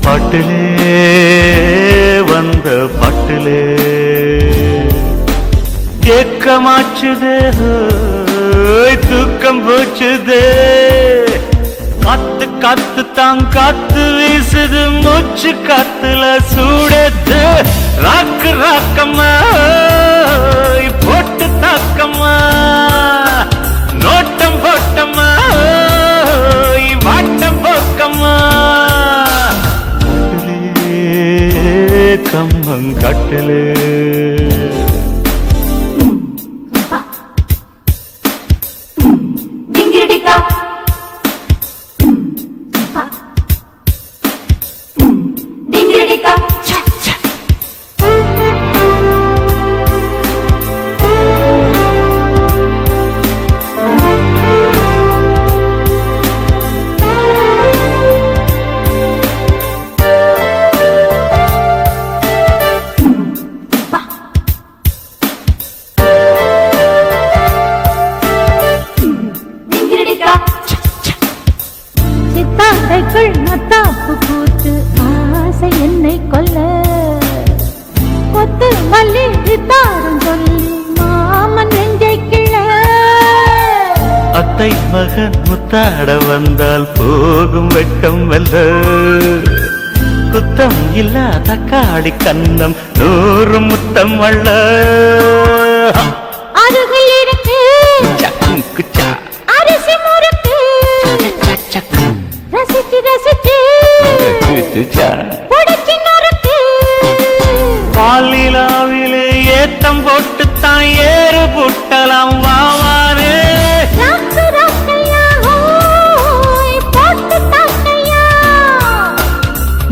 பாட்டிலே வந்த பாட்டிலே ஏக்கமாச்சுதே தூக்கம் போச்சுதே காத்து காத்து தான் காத்து வீசுது மூச்சு காத்துல சூடத்து ராக்கு ராக்கம்மா போட்டு தாக்கம்மா நோட்டம் போட்டம்மா வாட்டம் போக்கம்மா கம்மங்கட்டிலே மத்தாப்பு கூத்து ஆசை என்னை கொல்ல கொத்து மல்லி தாரம் சொல்லி மாமன் நெஞ்சை கிள அத்தை மகன் முத்தாட வந்தால் போகும் வெட்கம் வல்ல குத்தம் இல்ல தக்காளி கண்ணம் 100 முத்தம் வல்ல அருகில் இருக்கு குச்சா அரிசி முறுக்கு ரசிச்சு ரசிச்சு புடிச்சு நொறுக்கு பாலிலாவிலே ஏத்தம் போட்டுத்தான் ஏறு புட்டலாம் வாவானே ராக்கு ராக்கையா ஹோய் போட்டு தாக்கையா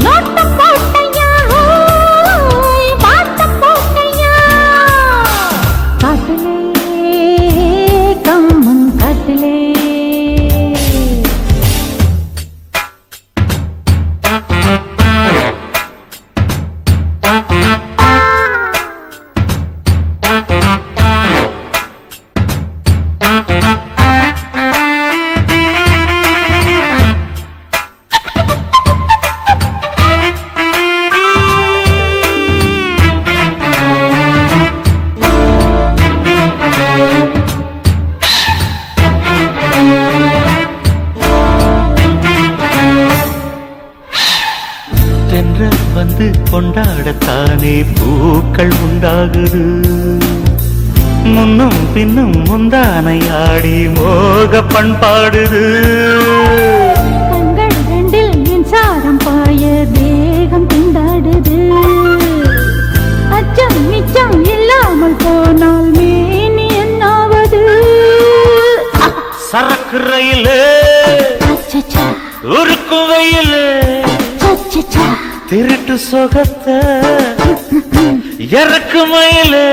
நோட்டம் போட்டையா ஹோய் வாட்டம் போக்கையா காட்டிலே கம்மன் காட்டிலே தென்றல் வந்து கொண்டாடத்தானே பூக்கள் உண்டாகுது முன்னும் பின்னும் முந்தானையாடி மோக பண்பாடுது கண்கள் ரெண்டில் மின்சாரம் பாய தேகம் திண்டாடுது அச்சம் மிச்சம் இல்லாமல் போனால் மேனி என்னாவது சரக்கு ரயிலே அச்சச்சா உருக்கு வெயிலே சச்சச்சா திருட்டு சொகத்த இறக்கு மயிலே